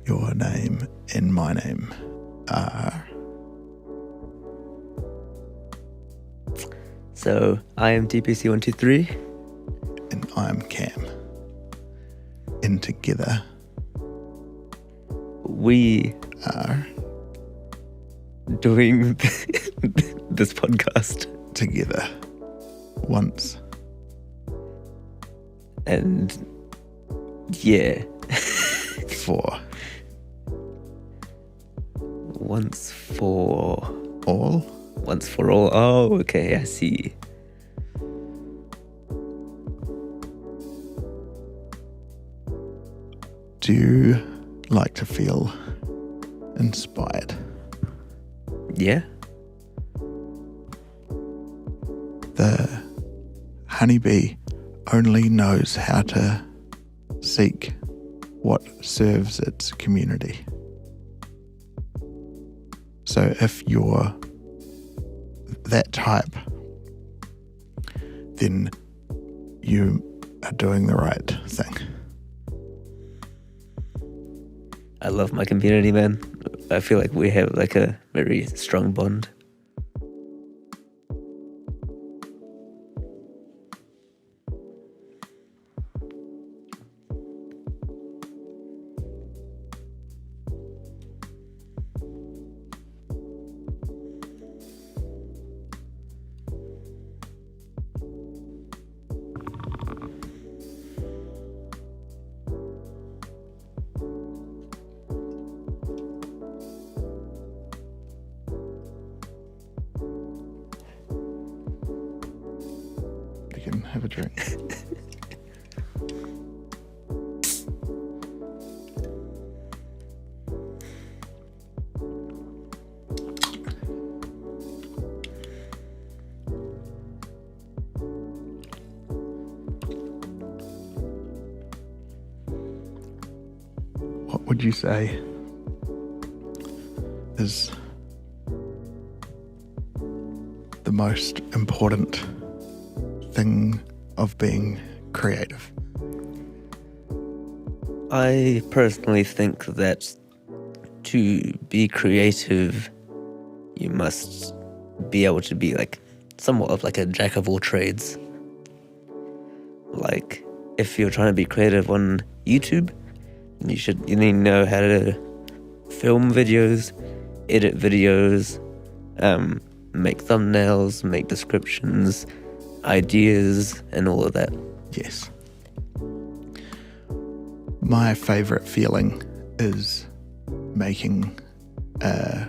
Your name and my name are... So, I am DPC123. And I'm Cam. And together... we are... doing this podcast. Together. Once. And... yeah. For... once for... all? Once for all. Oh, okay, I see. Do you like to feel inspired? Yeah? The honeybee only knows how to seek what serves its community. So if you're that type, then you are doing the right thing. I love my community, man. I feel like we have like a very strong bond. You can have a drink. What would you say is the most important thing of being creative? I personally think that to be creative, you must be able to be like somewhat of like a jack of all trades. Like if you're trying to be creative on YouTube, you need to know how to film videos, edit videos, make thumbnails, make descriptions, ideas, and all of that. Yes. My favorite feeling is making a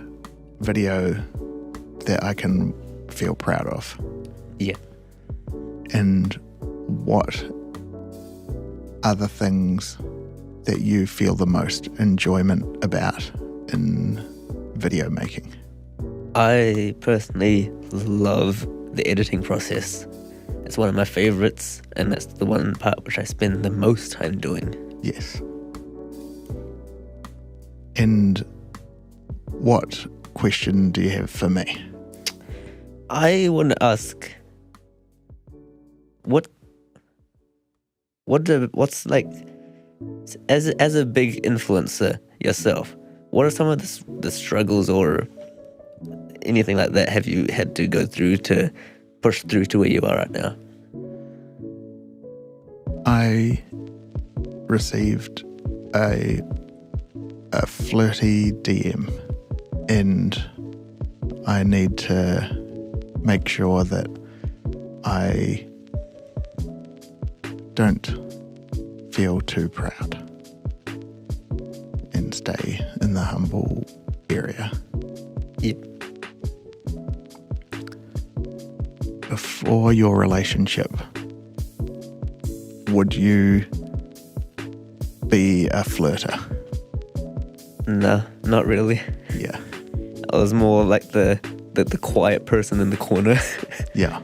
video that I can feel proud of. Yeah. And what are the things that you feel the most enjoyment about in video making? I personally love the editing process. It's one of my favorites, and that's the one part which I spend the most time doing. Yes. And what question do you have for me? I want to ask, what's like, as a big influencer yourself, what are some of the struggles or anything like that have you had to go through to push through to where you are right now? I received a flirty DM, and I need to make sure that I don't feel too proud and stay in the humble area. Yep. Before your relationship, would you be a flirter? No, not really. Yeah. I was more like the quiet person in the corner. Yeah.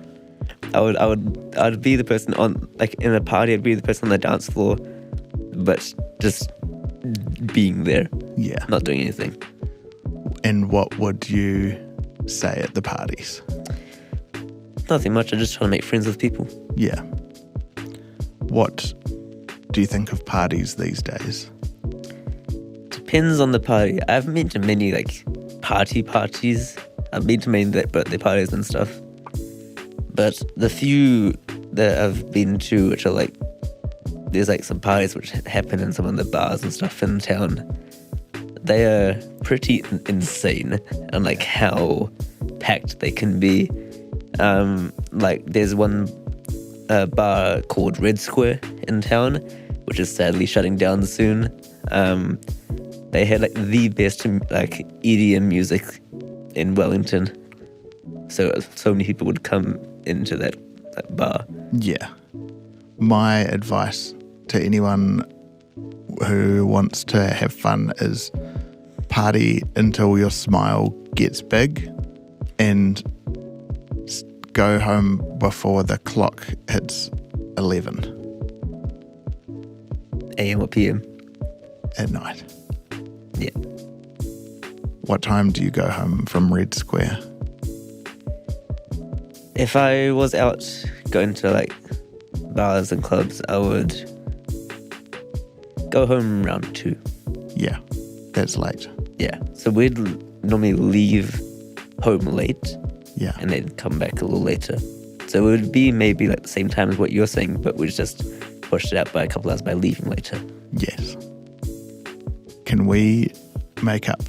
I'd be the person on, like in a party, I'd be the person on the dance floor, but just being there. Yeah. Not doing anything. And what would you say at the parties? Nothing much. I just try to make friends with people. Yeah. What do you think of parties these days? To depends on the party. I haven't been to many like parties. I've been to many birthday parties and stuff. But the few that I've been to, which are like, there's like some parties which happen in some of the bars and stuff in town. They are pretty insane and like how packed they can be. Like there's one bar called Red Square in town, which is sadly shutting down soon. They had like the best like EDM music in Wellington, so many people would come into that bar. Yeah. My advice to anyone who wants to have fun is party until your smile gets big and go home before the clock hits 11 AM or PM? at night. Yeah. What time do you go home from Red Square? If I was out going to like bars and clubs, I would go home around 2. Yeah, that's late. Yeah. So we'd normally leave home late Yeah. and then come back a little later. So it would be maybe like the same time as what you're saying, but we just pushed it out by a couple hours by leaving later. Yes. Can we make up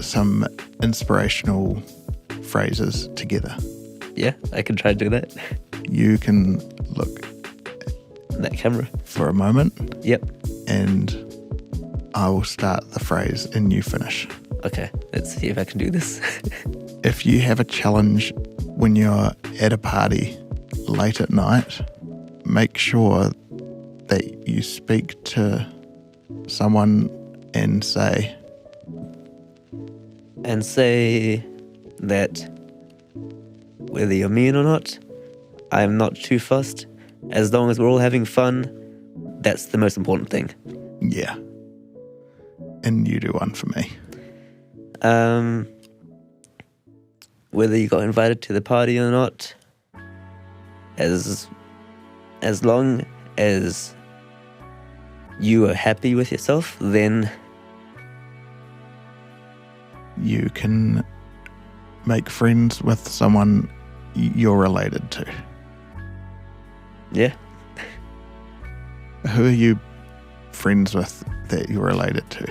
some inspirational phrases together? Yeah, I can try to do that. You can look In that camera. for a moment Yep. and I will start the phrase and you finish. Okay, let's see if I can do this. If you have a challenge when you're at a party late at night, make sure that you speak to someone and say, that whether you're mean or not, I'm not too fussed. As long as we're all having fun, that's the most important thing. yeah. And you do one for me. Whether you got invited to the party or not, as long as you are happy with yourself, then You can make friends with someone you're related to. yeah. Who are you friends with that you're related to?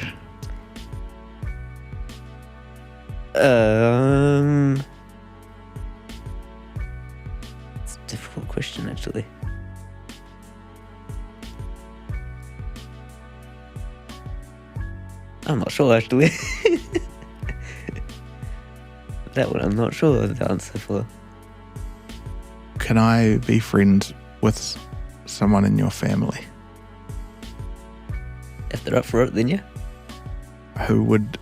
It's a difficult question, actually. I'm not sure, actually. That one I'm not sure of the answer for. Can I be friends with someone in your family? If they're up for it, then yeah. Who would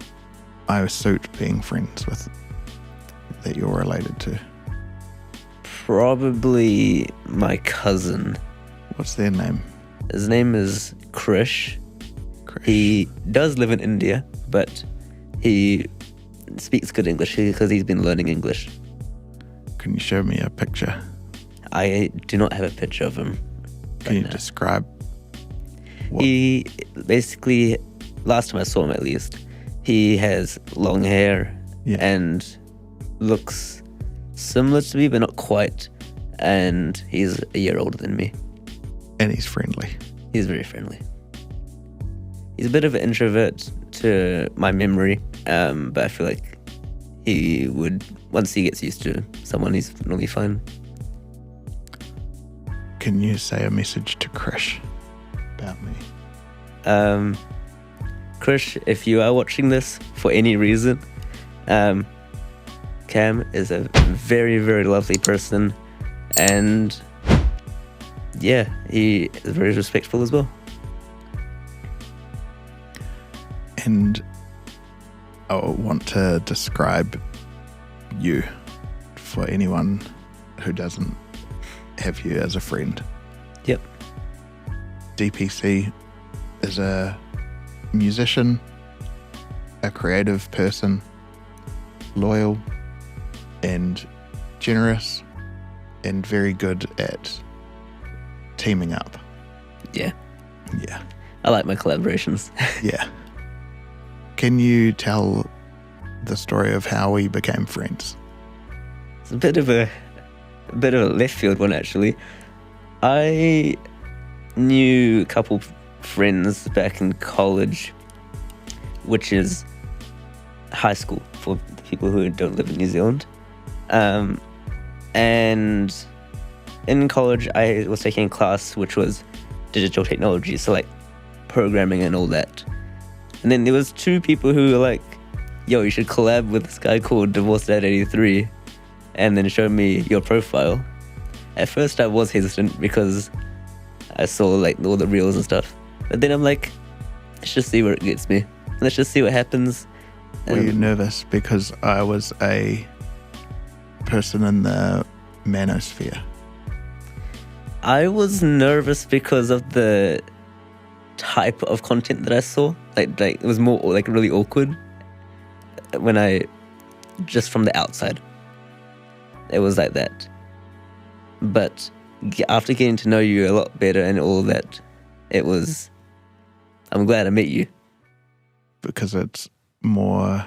I suit being friends with that you're related to? Probably my cousin. What's their name? His name is Krish. Krish. He does live in India, but he speaks good English because he's been learning English. Can you show me a picture? I do not have a picture of him. Can you describe? He basically, last time I saw him at least, he has long hair Yeah. and looks similar to me, but not quite. And he's a year older than me. And he's friendly. He's very friendly. He's a bit of an introvert to my memory, but I feel like he would, once he gets used to someone, he's normally fine. Can you say a message to Krish about me? Krish, if you are watching this for any reason, Cam is a very, very lovely person, and yeah, he is very respectful as well. And I want to describe you for anyone who doesn't have you as a friend. Yep. DPC is a musician, a creative person, loyal and generous, and very good at teaming up. Yeah. Yeah. I like my collaborations. Yeah. Can you tell the story of how we became friends? It's a bit of a left field one, actually. I knew a couple friends back in college, which is high school for people who don't live in New Zealand. And in college, I was taking a class which was digital technology, so like programming and all that. And then there was two people who were like, yo, you should collab with this guy called DivorceDad83, and then show me your profile. At first I was hesitant because I saw like all the reels and stuff. But then I'm like, let's just see where it gets me. Let's just see what happens. Were you nervous because I was a person in the manosphere? I was nervous because of the type of content that I saw. Like it was more like really awkward when I, just from the outside. It was like that. But after getting to know you a lot better and all that, I'm glad I met you. Because it's more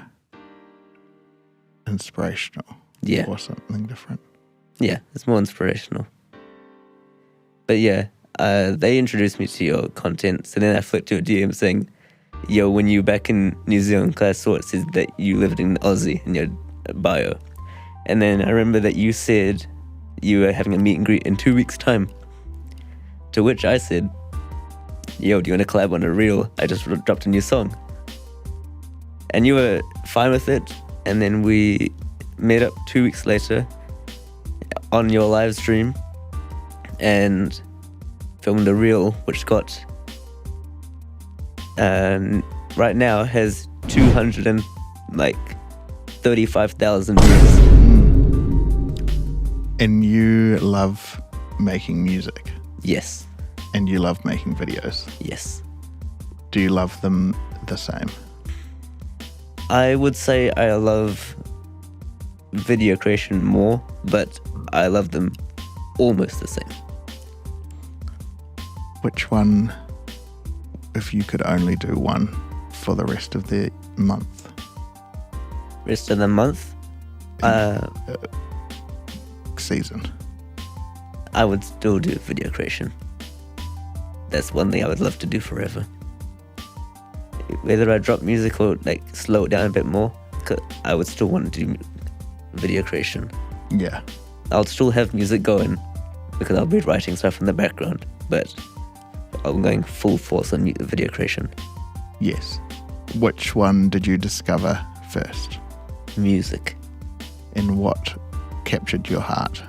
inspirational. Yeah. Or something different. Yeah, it's more inspirational. But yeah, they introduced me to your content. So then I flipped to a DM saying, yo, when you were back in New Zealand, I saw it says that you lived in Aussie in your bio. And then I remember that you said you were having a meet and greet in 2 weeks' time. To which I said, yo, do you want to collab on a reel? I just dropped a new song. And you were fine with it. And then we met up 2 weeks later on your live stream and filmed a reel which got right now has 235,000 views. And you love making music? Yes. And you love making videos? Yes. Do you love them the same? I would say I love video creation more, but I love them almost the same. Which one, if you could only do one for the rest of the month? Rest of the month? Season. I would still do video creation. That's one thing I would love to do forever. Whether I drop music or like slow it down a bit more, I would still want to do video creation. Yeah. I'll still have music going because I'll be writing stuff in the background, but I'm going full force on video creation. Yes. Which one did you discover first? Music. And what captured your heart?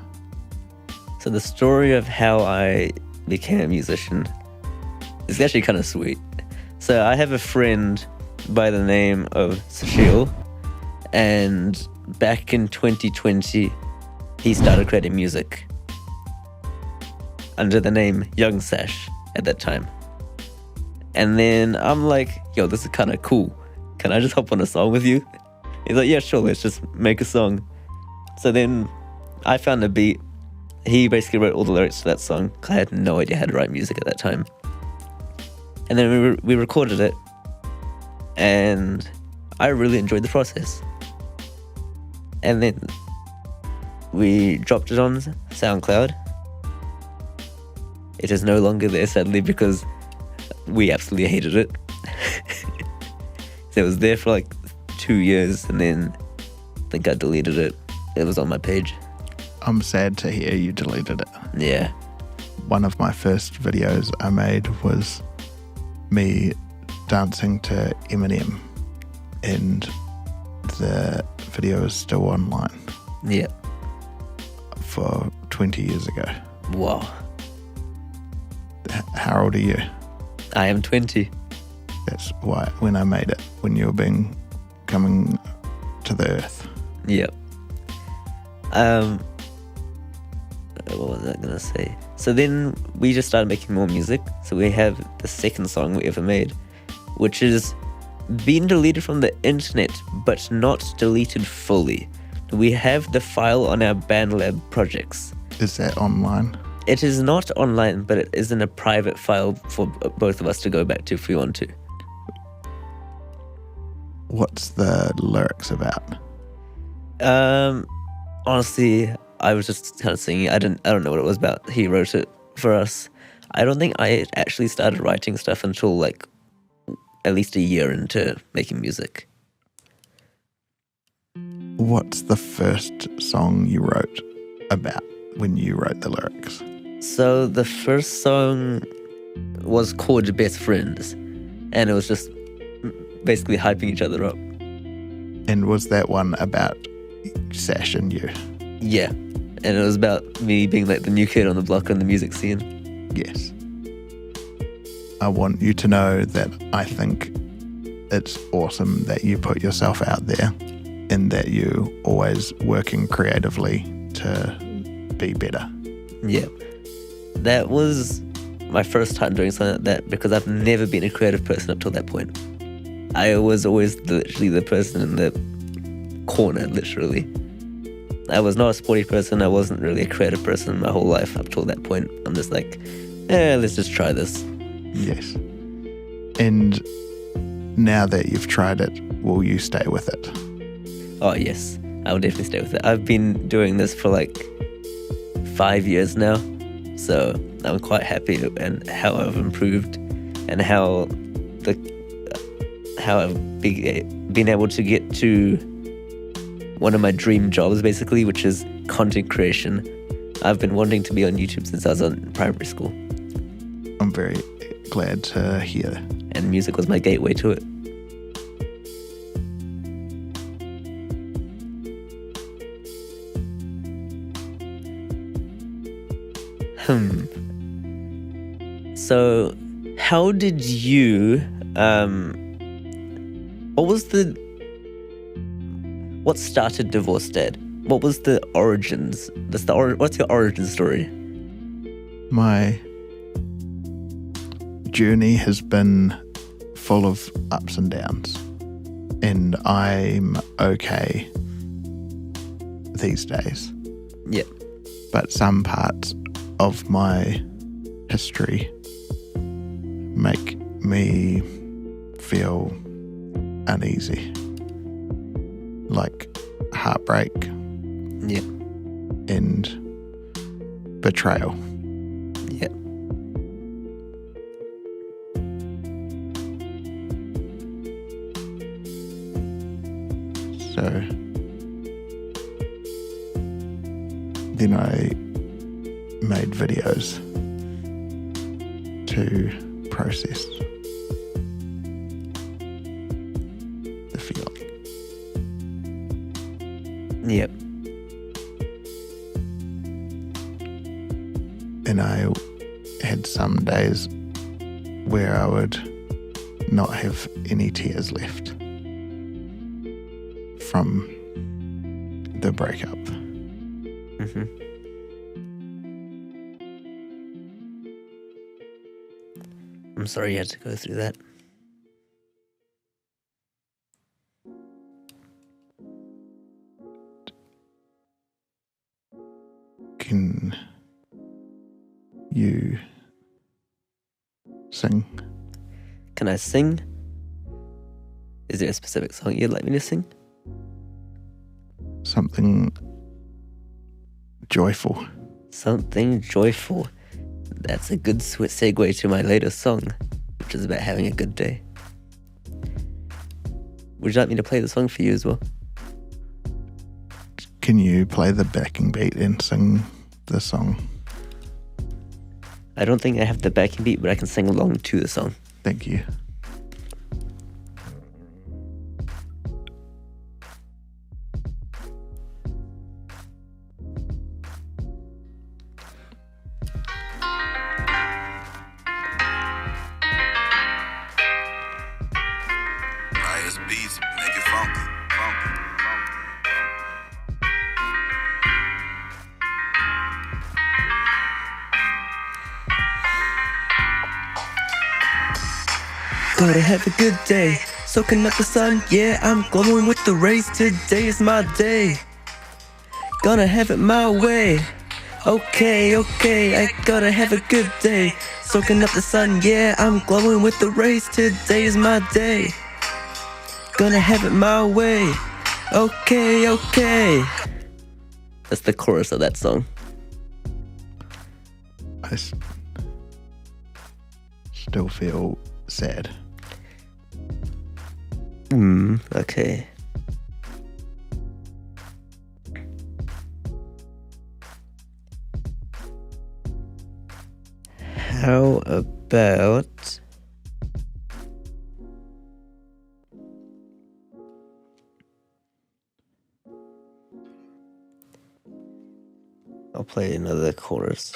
So the story of how I became a musician is actually kind of sweet. So I have a friend by the name of Sushil, and back in 2020, he started creating music under the name Young Sash at that time. And then I'm like, yo, this is kind of cool. Can I just hop on a song with you? He's like, yeah, sure, let's just make a song. So then I found a beat. He basically wrote all the lyrics to that song. I had no idea how to write music at that time. And then we recorded it. And I really enjoyed the process. And then we dropped it on SoundCloud. It is no longer there, sadly, because we absolutely hated it. So it was there for like 2 years, and then I think I deleted it. It was on my page. I'm sad to hear you deleted it. Yeah. One of my first videos I made was me dancing to Eminem, and the video is still online. Yeah. For 20 years ago. Wow. How old are you? I am 20. That's why when I made it, when you were coming to the earth. Yep. What was I gonna say? So then we just started making more music. So we have the second song we ever made, which is been deleted from the internet, but not deleted fully. We have the file on our BandLab projects. Is that online? It is not online, but it is in a private file for both of us to go back to if we want to. What's the lyrics about? Honestly, I was just kind of singing. I don't know what it was about. He wrote it for us. I don't think I actually started writing stuff until like at least a year into making music. What's the first song you wrote about when you wrote the lyrics? So the first song was called Best Friends, and it was just basically hyping each other up. And was that one about Sash and you? Yeah, and it was about me being like the new kid on the block in the music scene. Yes. I want you to know that I think it's awesome that you put yourself out there and that you're always working creatively to be better. Yeah. That was my first time doing something like that because I've never been a creative person up till that point. I was always literally the person in the corner, literally. I was not a sporty person. I wasn't really a creative person my whole life up till that point. I'm just like, let's just try this. Yes. And now that you've tried it, will you stay with it? Oh, yes. I will definitely stay with it. I've been doing this for like 5 years now. So I'm quite happy and how I've improved and how I've been able to get to one of my dream jobs, basically, which is content creation. I've been wanting to be on YouTube since I was in primary school. I'm very glad to hear. And music was my gateway to it. So, how did you, what started Divorce Dad? What was the origins? What's your origin story? My journey has been full of ups and downs, and I'm okay these days. Yep. But some parts of my history make me feel uneasy, like heartbreak, yep, and betrayal. Yep. So then I made videos to process the feeling. Yep. And I had some days where I would not have any tears left from the breakup. Mm-hmm. I'm sorry you had to go through that. Can you sing? Can I sing? Is there a specific song you'd like me to sing? Something joyful. Something joyful. That's a good segue to my latest song, which is about having a good day. Would you like me to play the song for you as well? Can you play the backing beat and sing the song? I don't think I have the backing beat, but I can sing along to the song. Thank you. Beats, make it funky, funky, funky. Gotta have a good day, soaking up the sun, yeah, I'm glowing with the rays, today is my day. Gonna have it my way, okay, I gotta have a good day, soaking up the sun, yeah, I'm glowing with the rays, today is my day. gonna have it my way. Okay, okay. That's the chorus of that song. I still feel sad. Okay. How about... I'll play another chorus.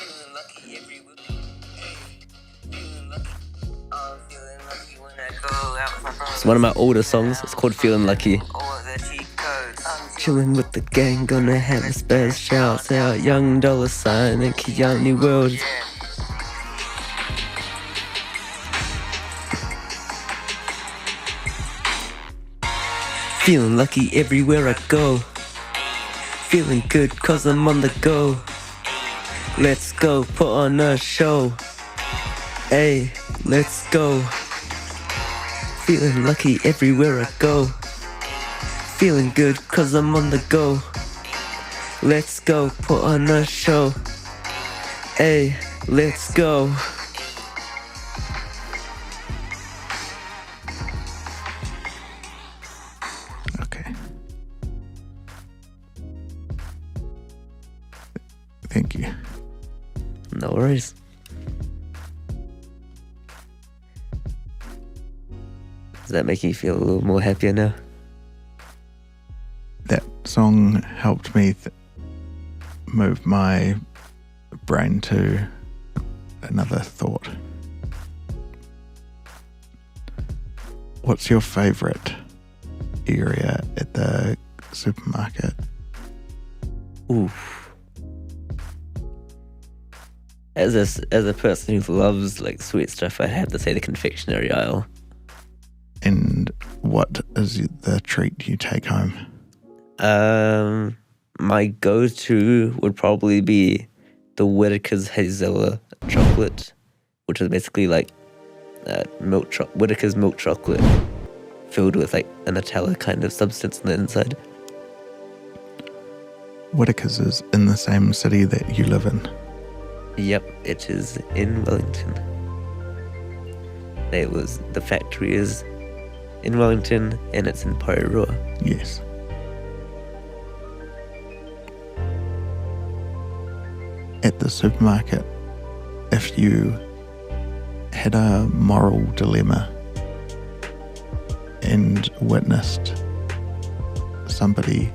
It's one of my older songs. It's called Feeling Lucky. Chilling with the gang, gonna have a spaz shouts out. Young dollar sign and Kiani world. Feeling lucky everywhere I go. Feeling good cause I'm on the go. Let's go, put on a show. Hey, let's go. Feeling lucky everywhere I go. Feeling good cause I'm on the go. Let's go, put on a show. Hey, let's go. Okay. Thank you. No worries. Does that make you feel a little more happier now? That song helped me move my brain to another thought. What's your favourite area at the supermarket? Oof. As a person who loves like sweet stuff, I'd have to say the confectionery aisle. And what is the treat you take home? My go-to would probably be the Whittaker's Hazella chocolate, which is basically like Whittaker's milk chocolate filled with like a Nutella kind of substance on the inside. Whittaker's is in the same city that you live in. Yep, it is in Wellington. The factory is in Wellington and it's in Porirua. Yes. At the supermarket, if you had a moral dilemma and witnessed somebody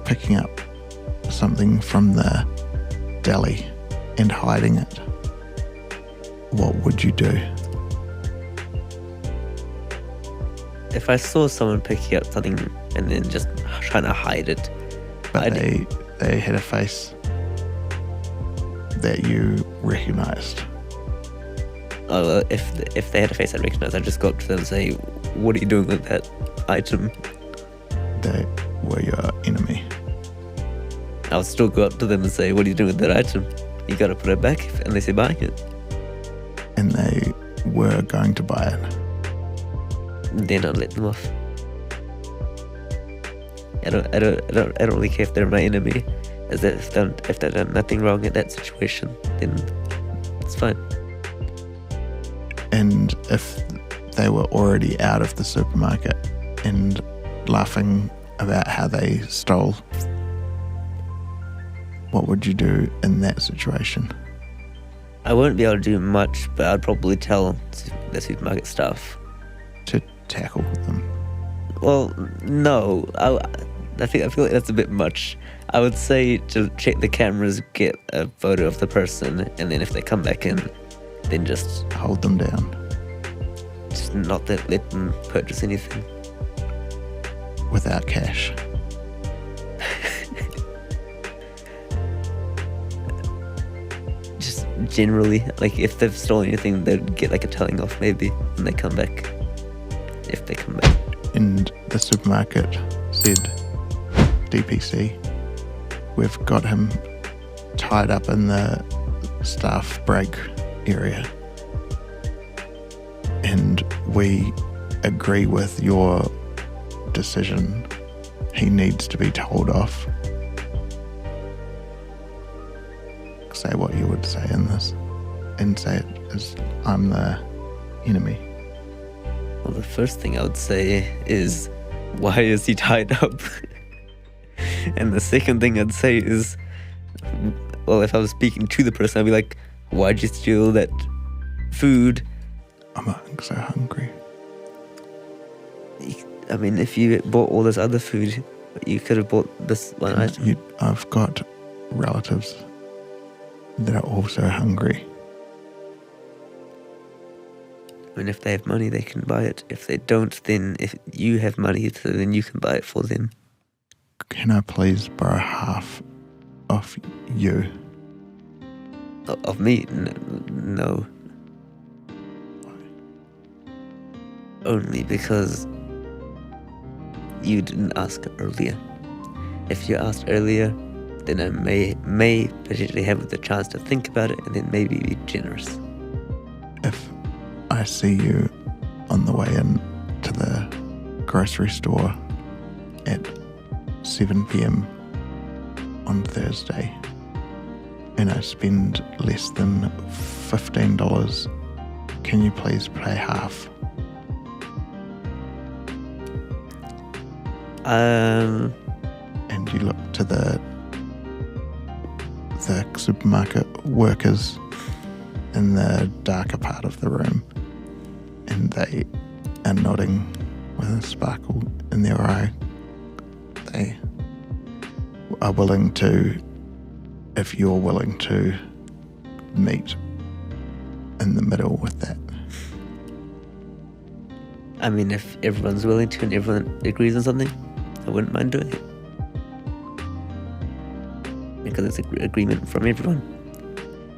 picking up something from the deli and hiding it, what would you do? If I saw someone picking up something and then just trying to hide it, But they had a face that you recognised. If they had a face I'd recognise, I'd just go up to them and say, "What are you doing with that item?" They were your enemy. I would still go up to them and say, "What are you doing with that item? You gotta put it back unless you're buying it." And they were going to buy it. Then I'd let them off. I don't really care if they're my enemy. As if they've done nothing wrong in that situation, then it's fine. And if they were already out of the supermarket and laughing about how they stole, what would you do in that situation? I won't be able to do much, but I'd probably tell the supermarket staff To tackle them? Well, no. I feel like that's a bit much. I would say to check the cameras, get a photo of the person, and then if they come back in, then just Hold them down. not let them purchase anything. Without cash. Just generally, like if they've stolen anything, they'd get like a telling off maybe when they come back. If they come back. And the supermarket said, DPC, we've got him tied up in the staff break area. And we agree with your decision, he needs to be told off. Say what you would say in this, and say it as I'm the enemy. Well, the first thing I would say is, why is he tied up? And the second thing I'd say is, well, if I was speaking to the person, I'd be like, why'd you steal that food? I'm so hungry. I mean, if you bought all this other food, you could have bought this one item. I've got relatives that are also hungry. I mean, if they have money, they can buy it. If they don't, then if you have money, then you can buy it for them. Can I please borrow half of you? Of me? No. Only because you didn't ask earlier. If you asked earlier, then I may potentially have the chance to think about it and then maybe be generous. If I see you on the way in to the grocery store at 7 p.m. on Thursday and I spend less than $15, can you please pay half? And you look to the supermarket workers in the darker part of the room, and they are nodding with a sparkle in their eye. They are willing to, if you're willing to, meet in the middle with that. I mean, if everyone's willing to and everyone agrees on something, I wouldn't mind doing it. Because it's an agreement from everyone,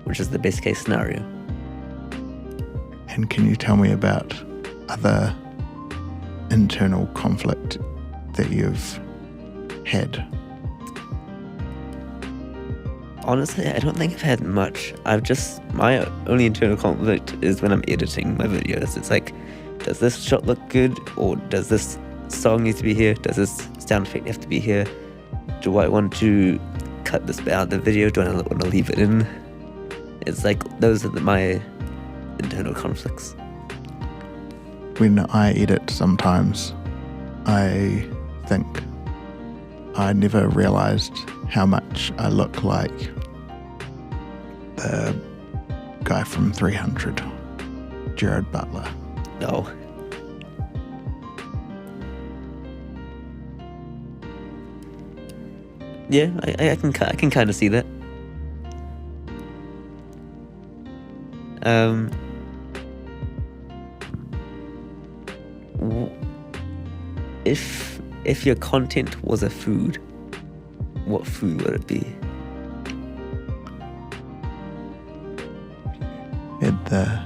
which is the best case scenario. And can you tell me about other internal conflict that you've had? Honestly, I don't think I've had much. My only internal conflict is when I'm editing my videos. It's like, does this shot look good? Or does this song need to be here? Does this sound effect have to be here? Do I want to cut this bit out of the video? Do I want to leave it in? It's like, those are my internal conflicts. When I edit sometimes, I think I never realised how much I look like the guy from 300, Jared Butler. No. Yeah, I can kind of see that. If your content was a food, what food would it be? Had the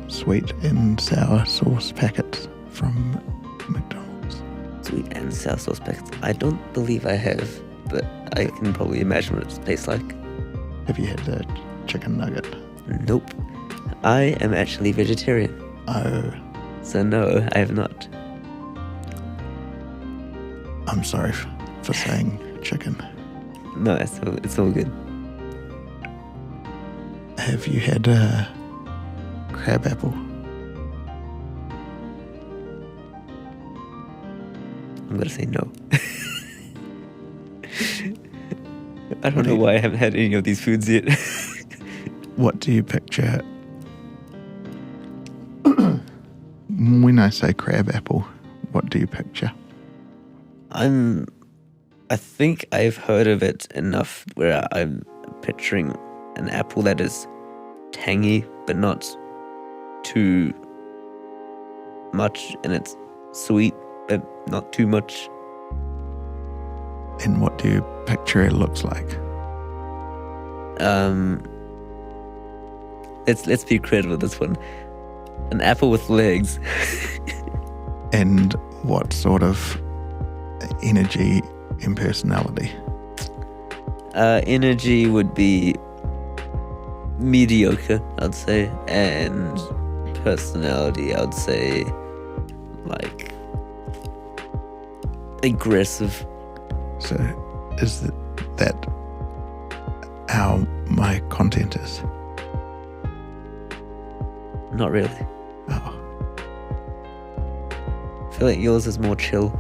sweet and sour sauce packets from McDonald's. Sweet and sour sauce packets? I don't believe I have, but I can probably imagine what it tastes like. Have you had the chicken nugget? Nope. I am actually vegetarian. Oh. So no, I have not. I'm sorry for saying chicken. No, it's all good. Have you had a crab apple? I'm gonna say no. I don't know why I haven't had any of these foods yet. What do you picture when I say crab apple? What do you picture? I think I've heard of it enough where I'm picturing an apple that is tangy but not too much, and it's sweet but not too much. And what do you picture it looks like? Let's be creative with this one. An apple with legs. And what sort of energy and personality? Energy would be mediocre, I'd say, and personality, I'd say like aggressive. So is that how my content is? Not really. Oh, I feel like yours is more chill.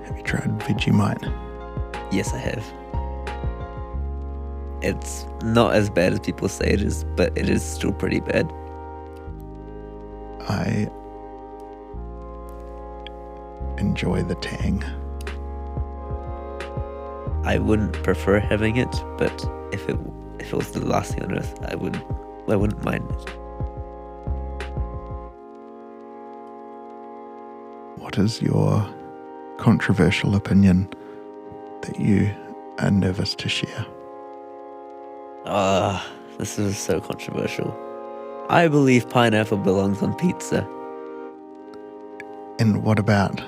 have you tried Vegemite? Yes, I have. It's not as bad as people say it is, but it is still pretty bad. I enjoy the tang. I wouldn't prefer having it, but if it was the last thing on earth, I wouldn't mind it. What is your controversial opinion that you are nervous to share? This is so controversial. I believe pineapple belongs on pizza. And what about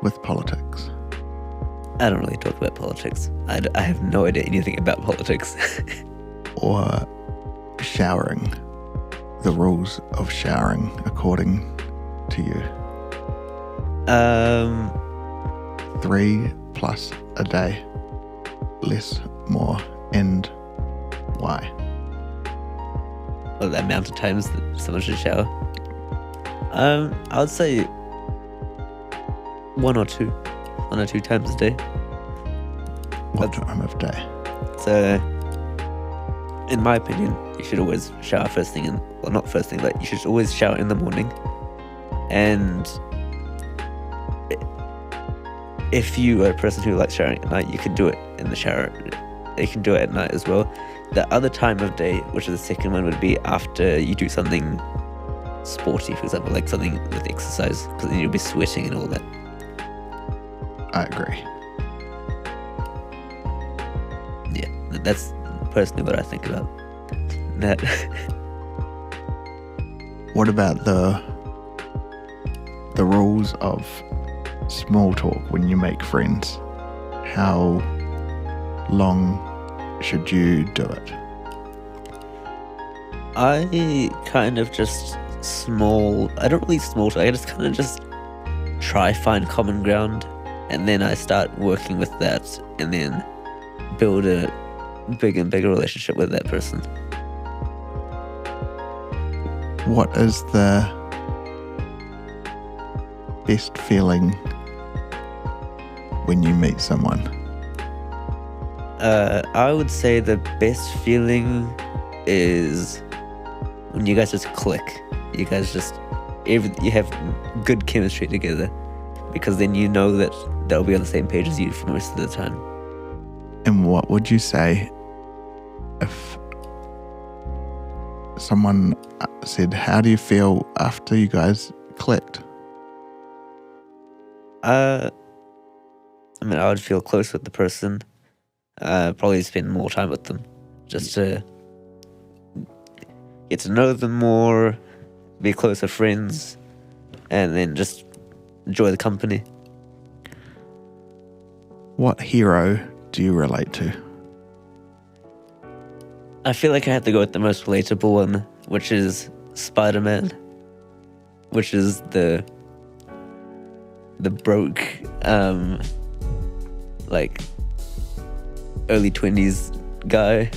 with politics? I don't really talk about politics. I have no idea anything about politics. Or showering? The rules of showering according to you? 3+ a day, less, more, and why? Well, the amount of times that someone should shower. I would say 1 or 2 times a day. What time of day? So, in my opinion, you should always shower first thing not first thing, but you should always shower in the morning. And if you are a person who likes showering at night, you can do it in the shower. You can do it at night as well. The other time of day, which is the second one, would be after you do something sporty, for example, like something with exercise, because then you'll be sweating and all that. I agree. Yeah, that's personally what I think about that. What about the rules of small talk when you make friends? How long should you do it? I kind of just I don't really small talk, I just kind of just try find common ground, and then I start working with that, and then build a bigger and bigger relationship with that person. What is the best feeling when you meet someone? I would say the best feeling is when you guys just click. You guys just, you have good chemistry together, because then you know that they'll be on the same page as you for most of the time. And what would you say if someone said, how do you feel after you guys clicked? I mean, I would feel close with the person. Probably spend more time with them, just to get to know them more, be closer friends, and then just enjoy the company. What hero do you relate to? I feel like I have to go with the most relatable one, which is Spider-Man, which is the broke, like early 20s guy,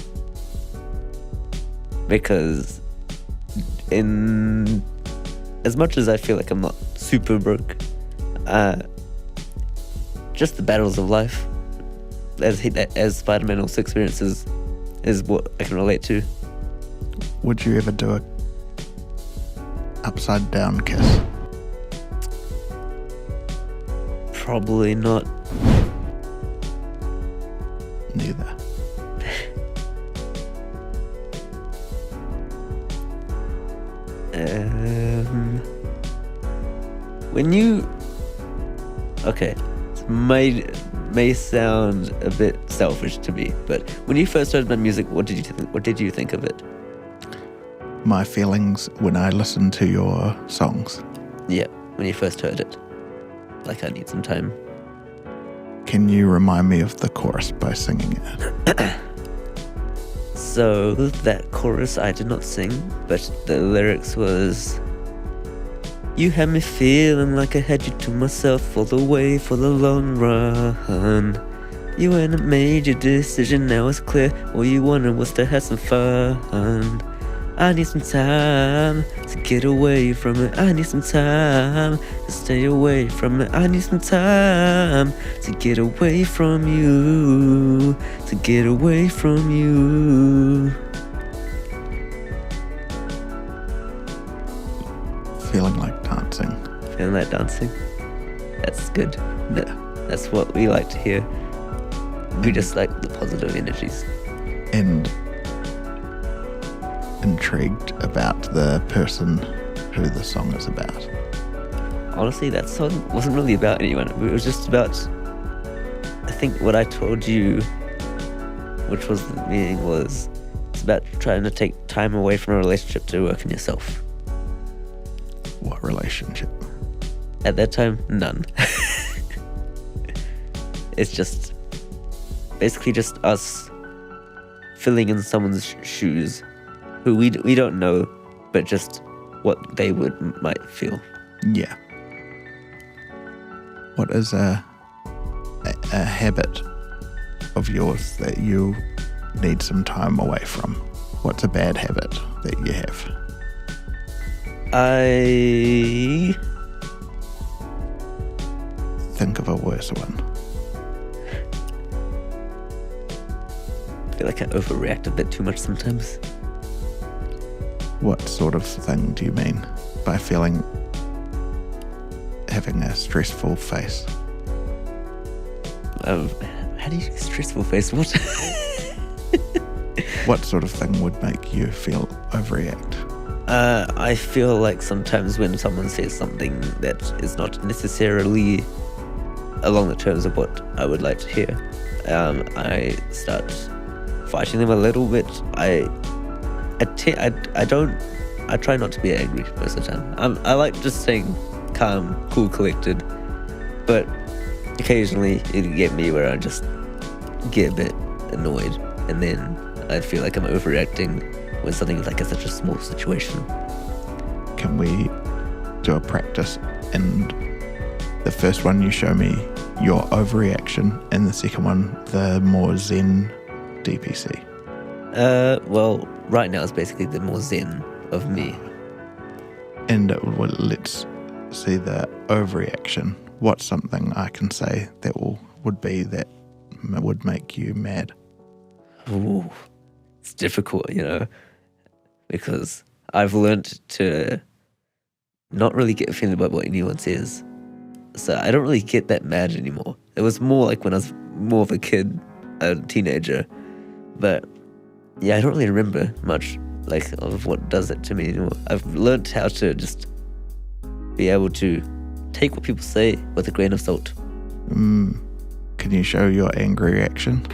because in as much as I feel like I'm not super broke, just the battles of life as Spider-Man also experiences is what I can relate to. Would you ever do a upside down kiss? Probably not. Neither. Okay, this may sound a bit selfish to me, but when you first heard my music, what did you think of it? My feelings when I listen to your songs. Yeah, when you first heard it. Like, I need some time. Can you remind me of the chorus by singing it? So, that chorus I did not sing, but the lyrics was... You had me feeling like I had you to myself all the way for the long run. You hadn't made your decision, now it's clear. All you wanted was to have some fun. I need some time to get away from it. I need some time to stay away from it. I need some time to get away from you. To get away from you. Feeling like dancing. Feeling like dancing? That's good. Yeah. That's what we like to hear. We just like the positive energies. And intrigued about the person who the song is about. Honestly, that song wasn't really about anyone. It was just about, I think what I told you, which was the meaning was, it's about trying to take time away from a relationship to work on yourself. What relationship? At that time, none. It's just basically just us filling in someone's shoes who we don't know, but just what they might feel. Yeah. What is a habit of yours that you need some time away from? What's a bad habit that you have? I Think of a worse one. feel like I overreact a bit too much sometimes. What sort of thing do you mean by having a stressful face? How do you stressful face? What? What sort of thing would make you feel overreact? I feel like sometimes when someone says something that is not necessarily along the terms of what I would like to hear, I start fighting them a little bit. I try not to be angry most of the time. I like just staying calm, cool, collected, but occasionally it'll get me where I just get a bit annoyed, and then I feel like I'm overreacting when something is like such a small situation. Can we do a practice? And the first one you show me your overreaction, and the second one the more zen DPC. Well, right now it's basically the more zen of me. And let's see the overreaction. What's something I can say that would make you mad? Ooh, it's difficult, because I've learned to not really get offended by what anyone says. So I don't really get that mad anymore. It was more like when I was more of a kid, a teenager. But yeah, I don't really remember much of what does it to me anymore. I've learned how to just be able to take what people say with a grain of salt. Can you show your angry reaction?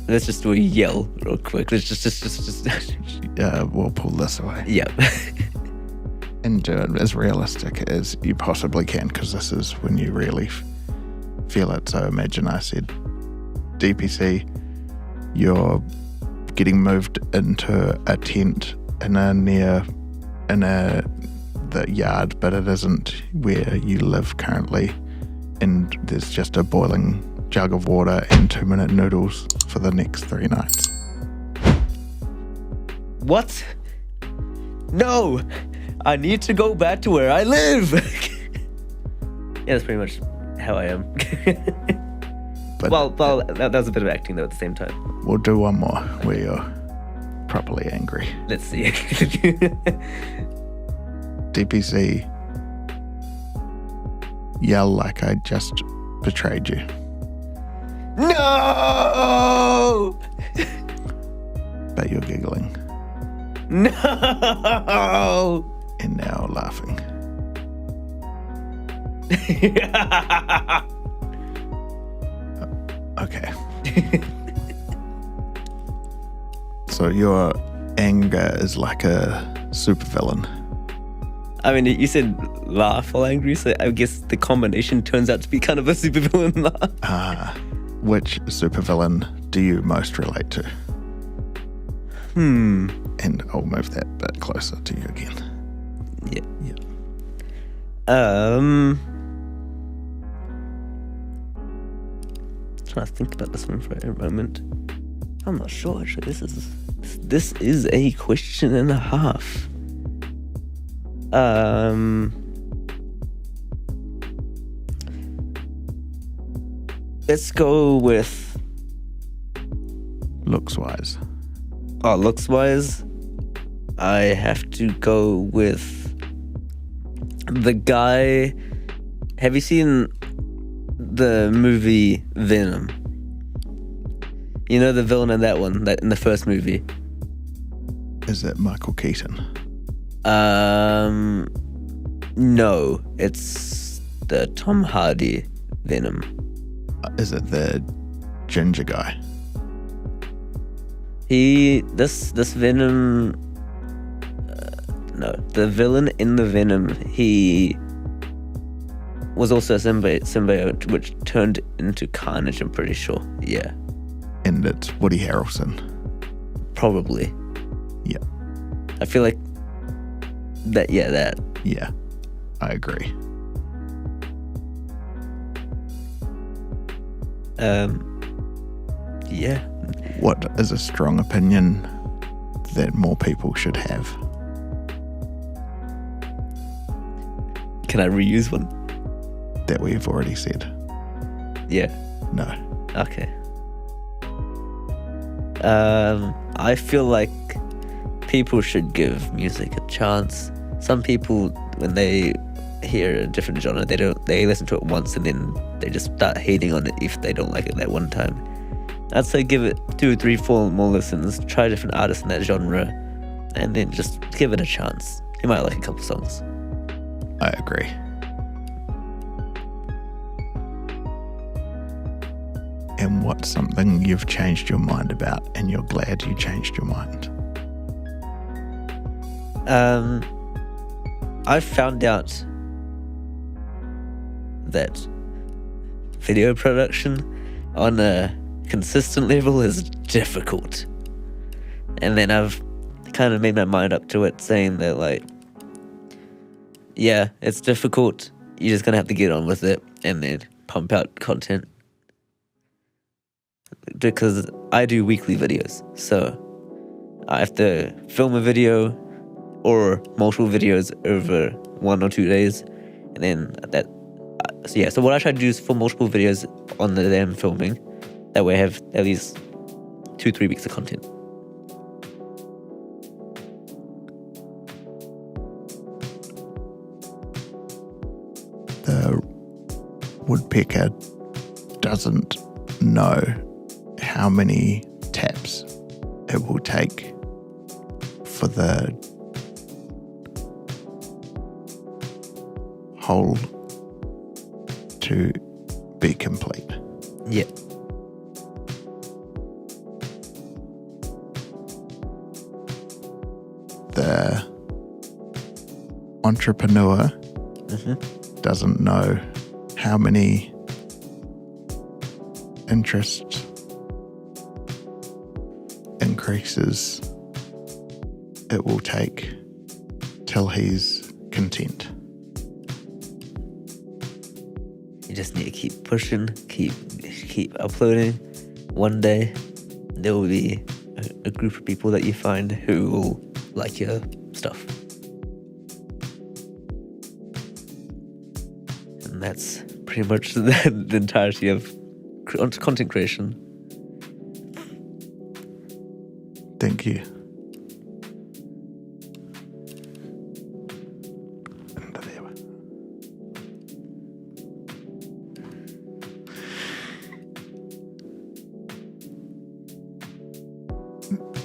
Let's just do a yell real quick. Let's just We'll pull this away. Yep. And do it as realistic as you possibly can, because this is when you really feel it. So imagine I said, DPC, you're getting moved into a tent in the yard, but it isn't where you live currently, and there's just a boiling jug of water and 2-minute noodles for the next 3 nights. What? No! I need to go back to where I live! Yeah, that's pretty much how I am. But well, that was a bit of acting though at the same time. We'll do one more where you're properly angry. Let's see. DPC, yell like I just betrayed you. No! But you're giggling. No! And now laughing. Okay. So your anger is like a supervillain. I mean, you said laugh while angry, so I guess the combination turns out to be kind of a supervillain laugh. Which supervillain do you most relate to? And I'll move that bit closer to you again. Yeah. Trying to think about this one for a moment. I'm not sure actually. This is a question and a half. Let's go with Looks-wise. looks-wise. I have to go with the guy. Have you seen the movie Venom? You know the villain in that one, that in the first movie. Is it Michael Keaton? No, it's the Tom Hardy Venom. Is it the ginger guy? This Venom. No, the villain in the Venom. He was also a symbiote, which turned into Carnage. I'm pretty sure. Yeah, And it's Woody Harrelson. probably. Yeah. I feel like that. Yeah, that. Yeah, I agree. Yeah. What is a strong opinion that more people should have? Can I reuse one? That we've already said. Yeah. No. Okay. I feel like people should give music a chance. Some people, when they hear a different genre, they listen to it once and then they just start hating on it if they don't like it that one time. I'd say give it 2, 3, 4 more listens, try different artists in that genre, and then just give it a chance. You might like a couple songs. I agree. And what's something you've changed your mind about and you're glad you changed your mind? I found out that video production on a consistent level is difficult. And then I've kind of made my mind up to it, saying that, like, yeah, it's difficult. You're just going to have to get on with it and then pump out content. Because I do weekly videos, so I have to film a video or multiple videos over 1 or 2 days, and then so what I try to do is film multiple videos on the day I'm filming. That way I have at least 2-3 weeks of content. The woodpecker doesn't know how many taps it will take for the hole to be complete. Yeah. The entrepreneur doesn't know how many interest increases it will take till he's content. You just need to keep pushing, keep uploading. One day there will be a group of people that you find who will like your stuff. And that's pretty much the entirety of content creation. Thank you.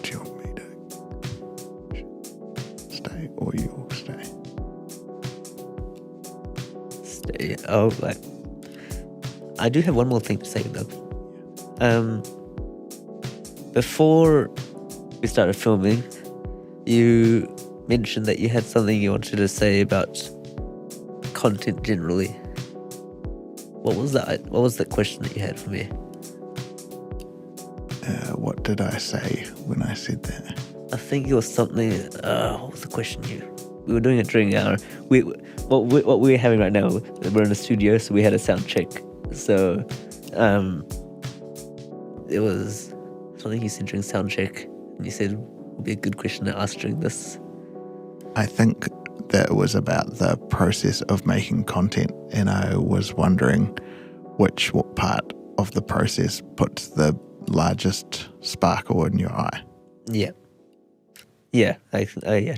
Do you want me to stay or you'll stay? stay. Oh, like I do have one more thing to say though. Before we started filming, you mentioned that you had something you wanted to say about content generally. What was that? What was the question that you had for me? What did I say when I said that? I think it was something. What was the question we were doing it during our what we're having right now. We're in a studio, so we had a sound check. So, it was something you said during sound check, and you said would be a good question to ask during this. I think that was about the process of making content, and I was wondering which part of the process puts the largest sparkle in your eye. Yeah,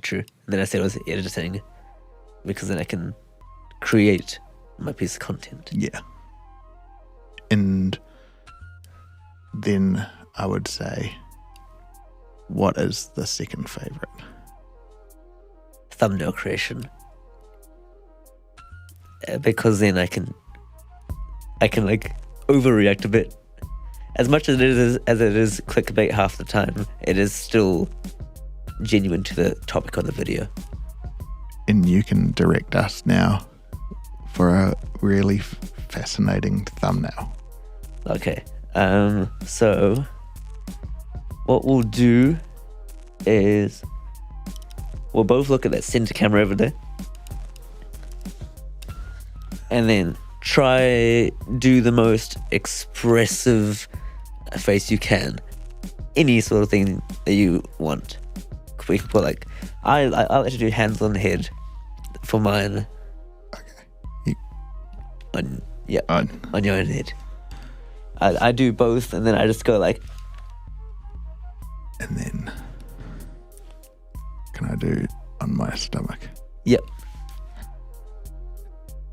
true. And then I said it was editing, because then I can create my piece of content. Yeah. And then I would say, what is the second favorite? Thumbnail creation. Because then I can like overreact a bit. As much as it is clickbait half the time, it is still genuine to the topic of the video. And you can direct us now for a really fascinating thumbnail. Okay. So what we'll do is we'll both look at that center camera over there, and then try do the most expressive face you can. Any sort of thing that you want. We can put like I'll actually do hands on the head for mine. Okay. On your own head. I do both, and then I just go like. And then, can I do on my stomach? Yep.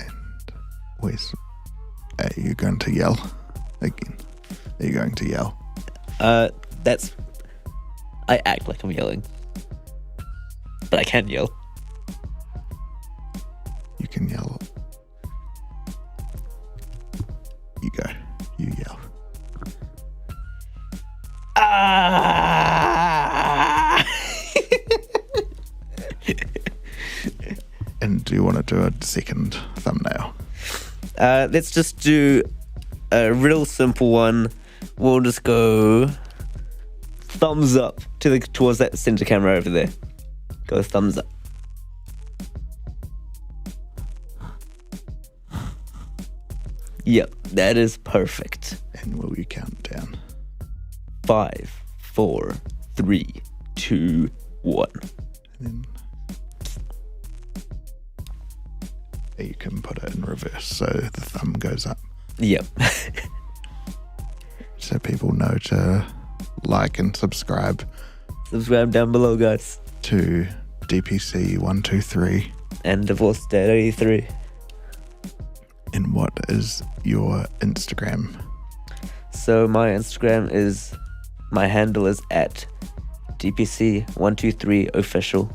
And are you going to yell again? Are you going to yell? I act like I'm yelling, but I can't yell. You can yell. You go. You yell. Ah! And do you want to do a second thumbnail? Let's just do a real simple one. We'll just go thumbs up towards that center camera over there. Go thumbs up. Yep, that is perfect. And will you count down? 5, 4, 3, 2, 1. And then you can put it in reverse so the thumb goes up. Yep. So people know to like and subscribe. Subscribe down below, guys. To DPC123. And Divorce Dad 83. And what is your Instagram? So my Instagram is, my handle is at DPC123official.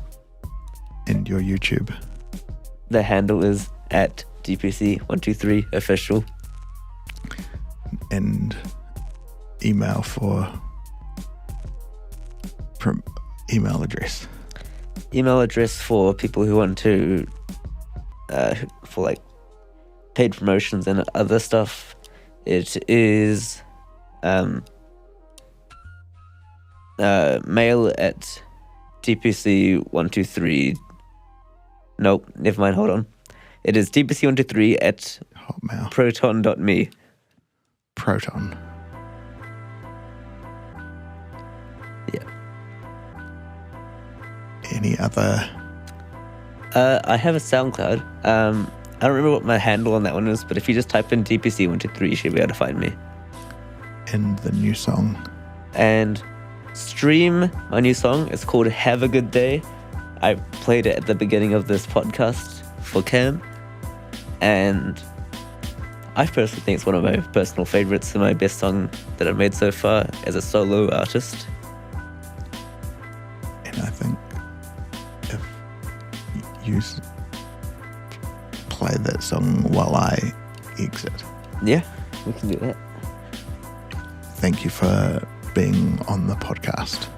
And your YouTube? The handle is at DPC123official. And email email address. Email address for people who want to, for like paid promotions and other stuff. It is mail at DPC123. Nope, never mind, hold on. It is DPC123 at Hotmail. proton.me. Proton. Yeah. Any other? I have a SoundCloud. I don't remember what my handle on that one is, but if you just type in DPC123, you should be able to find me. And the new song? And stream my new song. It's called Have a Good Day. I played it at the beginning of this podcast for Cam. And I personally think it's one of my personal favorites and my best song that I've made so far as a solo artist. And I think if you play that song while I exit. Yeah, we can do that. Thank you for being on the podcast.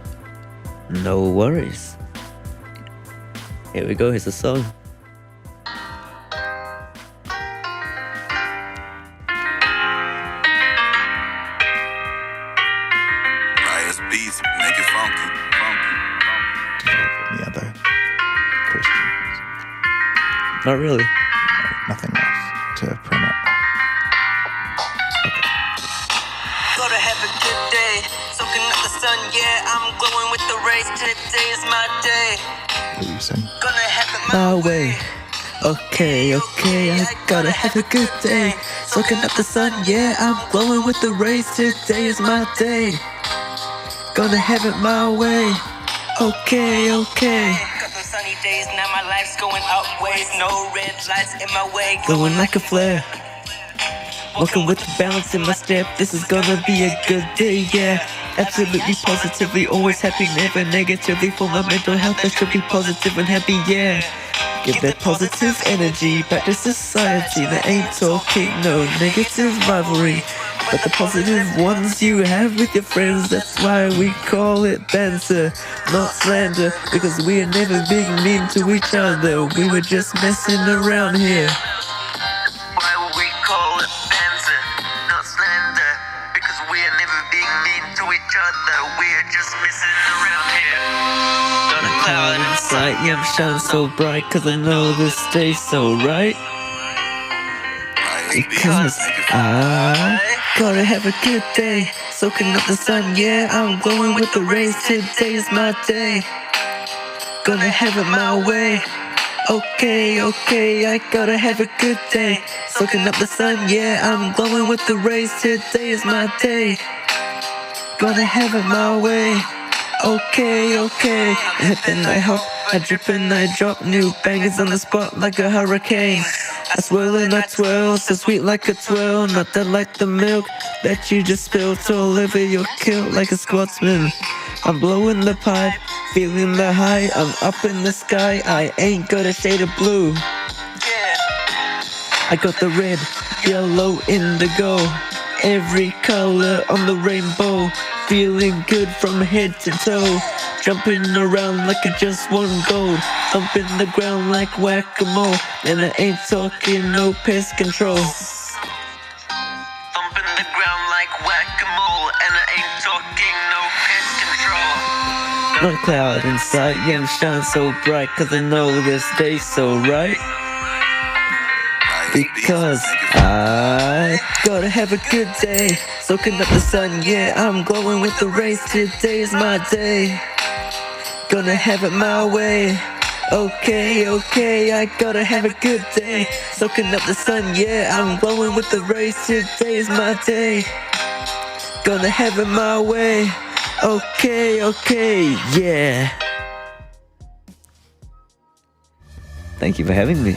No worries. Here we go, here's the song. Riot's beats, make it funky, funky, funky. Do you have any other questions? Not really. No, nothing else to promote. Gotta have a good day, soaking up the sun, yeah, I'm glowing with the rays, today is my day. What do you sing? Gonna have it My way. Okay, I gotta have a good day. Soaking up the sun, yeah, I'm glowing with the rays. Today is my day. Gonna have it my way. Okay. Got some sunny days, now my life's going up ways, no red lights in my way. Glowing like a flare. Walking with the balance in my step. This is gonna be a good day, yeah. Absolutely positively, always happy, never negatively. For my mental health, I should be positive and happy, yeah. Give that positive energy back to society. That ain't talking, no negative rivalry, but the positive ones you have with your friends. That's why we call it banter, not slander, because we are never being mean to each other. We were just messing around here. Why would we call it banter, not slander? Because we're never being mean to each other, we're just messing around here. Got a cloud Cloud inside, yeah, I'm shining so bright, cause I know this day's so right. Riot's beats, Because make it funky. I gotta have a good day. Soaking up the sun, yeah, I'm glowing with the rays. Today is my day. Gonna have it my way. Okay, I gotta have a good day. Soaking up the sun, yeah, I'm glowing with the rays. Today is my day. Gonna have it my way. Okay. I hip and I hop, I drip and I drop. New bangers on the spot like a hurricane. I swirl and I twirl, so sweet like a twirl. Not that like the milk that you just spilled all over your kilt like a Scotsman. I'm blowing the pipe, feeling the high. I'm up in the sky, I ain't got a shade of blue. I got the red, yellow, indigo, every color on the rainbow. Feeling good from head to toe, jumping around like I just won gold. Thumping the ground like whack-a-mole, and I ain't talking no pest control. thumping the ground like whack-a-mole, and I ain't talking no pest control. No cloud inside, yeah, I'm shining so bright, cause I know this day's so right. Riot's beats, Because make it funky. I gotta have a good day. Soaking up the sun, yeah, I'm glowing with the rays. Today is my day. Gonna have it my way. Okay, I gotta have a good day. Soaking up the sun, yeah, I'm glowing with the rays. Today is my day. Gonna have it my way. Okay, yeah. Thank you for having me.